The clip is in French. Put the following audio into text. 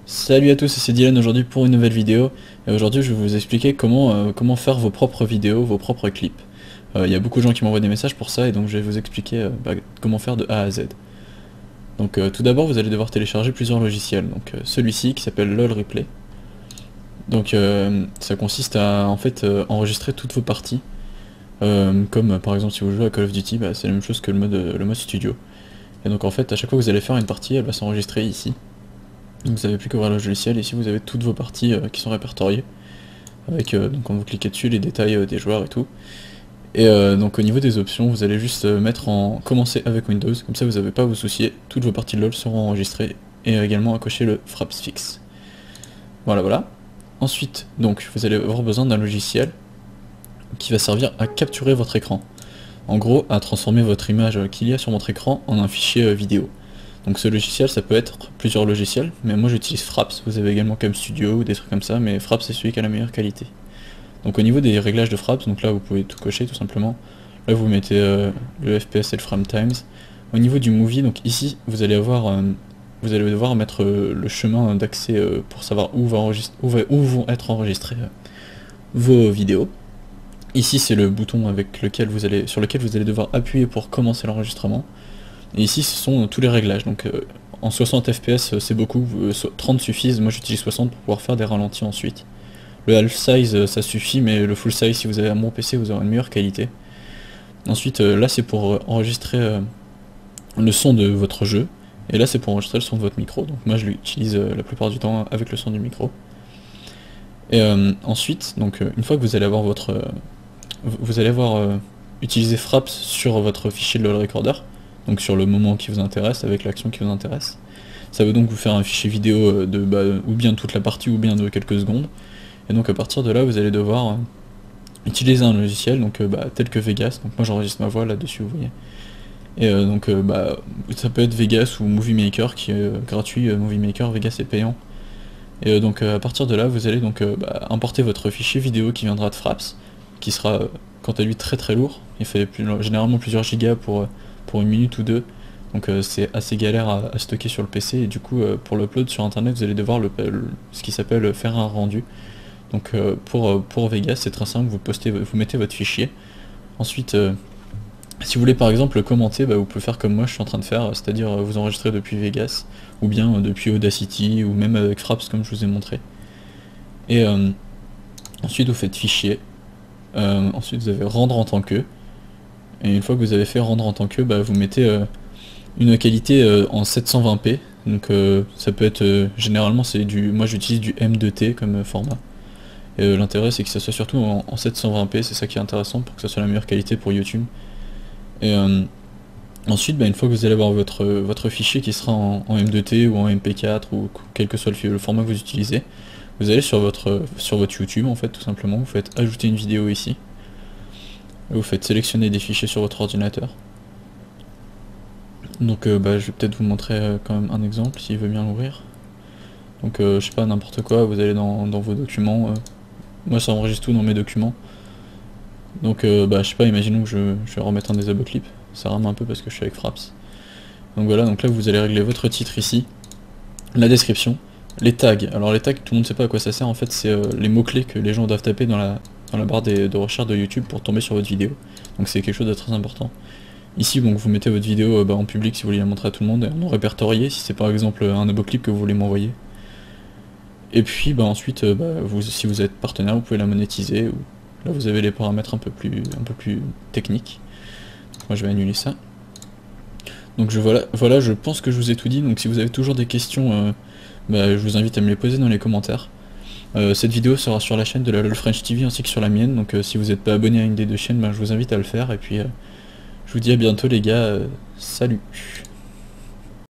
Salut à tous, c'est Dylan aujourd'hui pour une nouvelle vidéo, et aujourd'hui je vais vous expliquer comment faire vos propres vidéos, vos propres clips. Il y a beaucoup de gens qui m'envoient des messages pour ça, et donc je vais vous expliquer comment faire de A à Z. Donc tout d'abord vous allez devoir télécharger plusieurs logiciels, donc celui-ci qui s'appelle LOL Replay. Donc ça consiste à en fait enregistrer toutes vos parties, comme par exemple si vous jouez à Call of Duty, c'est la même chose que le mode studio. Et donc en fait à chaque fois que vous allez faire une partie, elle va s'enregistrer ici. Donc vous n'avez plus qu'à ouvrir le logiciel, ici vous avez toutes vos parties qui sont répertoriées, avec donc quand vous cliquez dessus les détails des joueurs et tout. Et donc au niveau des options, vous allez juste mettre en commencer avec Windows, comme ça vous n'avez pas à vous soucier, toutes vos parties de LoL seront enregistrées, et également à cocher le Fraps Fix. Voilà. Ensuite, donc vous allez avoir besoin d'un logiciel qui va servir à capturer votre écran. En gros, à transformer votre image qu'il y a sur votre écran en un fichier vidéo. Donc ce logiciel, ça peut être plusieurs logiciels, mais moi j'utilise Fraps, vous avez également Cam Studio ou des trucs comme ça, mais Fraps c'est celui qui a la meilleure qualité. Donc au niveau des réglages de Fraps, donc là vous pouvez tout cocher tout simplement. Là vous mettez le FPS et le frame times. Au niveau du movie, donc ici vous allez devoir mettre le chemin d'accès pour savoir où vont être enregistrées vos vidéos. Ici c'est le bouton sur lequel vous allez devoir appuyer pour commencer l'enregistrement. Et ici ce sont tous les réglages, donc en 60 fps c'est beaucoup, 30 suffisent, moi j'utilise 60 pour pouvoir faire des ralentis ensuite. Le half size ça suffit, mais le full size si vous avez un bon PC vous aurez une meilleure qualité. Ensuite là c'est pour enregistrer le son de votre jeu, et là c'est pour enregistrer le son de votre micro, donc moi je l'utilise la plupart du temps avec le son du micro. Et ensuite, donc une fois que vous allez avoir utilisé Fraps sur votre fichier de LOL Recorder, donc sur le moment qui vous intéresse, avec l'action qui vous intéresse. Ça veut donc vous faire un fichier vidéo ou bien toute la partie ou bien de quelques secondes. Et donc à partir de là vous allez devoir utiliser un logiciel donc tel que Vegas. Donc moi j'enregistre ma voix là-dessus, vous voyez. Et donc ça peut être Vegas ou Movie Maker qui est gratuit. Movie Maker, Vegas est payant. Et donc à partir de là vous allez donc importer votre fichier vidéo qui viendra de Fraps, qui sera quant à lui très lourd. Il fait généralement plusieurs gigas pour une minute ou deux, donc c'est assez galère à stocker sur le PC, et du coup pour l'upload sur internet vous allez devoir ce qui s'appelle faire un rendu. Donc pour Vegas c'est très simple, vous mettez votre fichier. Ensuite si vous voulez par exemple commenter, vous pouvez faire comme moi je suis en train de faire, c'est-à-dire vous enregistrer depuis Vegas, ou bien depuis Audacity, ou même avec Fraps comme je vous ai montré. Et ensuite vous faites fichier, ensuite vous avez rendre en tant que, et une fois que vous avez fait rendre en tant que, vous mettez une qualité en 720p, donc ça peut être, généralement moi j'utilise du M2T comme format, et l'intérêt c'est que ça soit surtout en 720p, c'est ça qui est intéressant pour que ça soit la meilleure qualité pour YouTube. Et ensuite une fois que vous allez avoir votre fichier qui sera en M2T ou en MP4 ou quel que soit le format que vous utilisez, vous allez sur votre YouTube en fait tout simplement, vous faites ajouter une vidéo ici. Vous faites sélectionner des fichiers sur votre ordinateur. Donc je vais peut-être vous montrer quand même un exemple s'il veut bien l'ouvrir. Donc je sais pas, n'importe quoi, vous allez dans vos documents. Moi ça enregistre tout dans mes documents. Donc je sais pas, imaginons que je vais remettre un des clips. Ça rame un peu parce que je suis avec Fraps. Donc voilà, donc là vous allez régler votre titre ici, la description, les tags. Alors les tags, tout le monde sait pas à quoi ça sert, en fait c'est les mots-clés que les gens doivent taper dans la barre de recherche de YouTube pour tomber sur votre vidéo. Donc c'est quelque chose de très important. Ici donc vous mettez votre vidéo en public si vous voulez la montrer à tout le monde, et en répertorié si c'est par exemple un clip que vous voulez m'envoyer. Et puis ensuite si vous êtes partenaire vous pouvez la monétiser, ou là vous avez les paramètres un peu plus techniques. Moi je vais annuler ça. Donc voilà, je pense que je vous ai tout dit. Donc si vous avez toujours des questions, je vous invite à me les poser dans les commentaires. Cette vidéo sera sur la chaîne de la LOL French TV ainsi que sur la mienne, donc si vous n'êtes pas abonné à une des deux chaînes, je vous invite à le faire, et puis je vous dis à bientôt les gars, salut.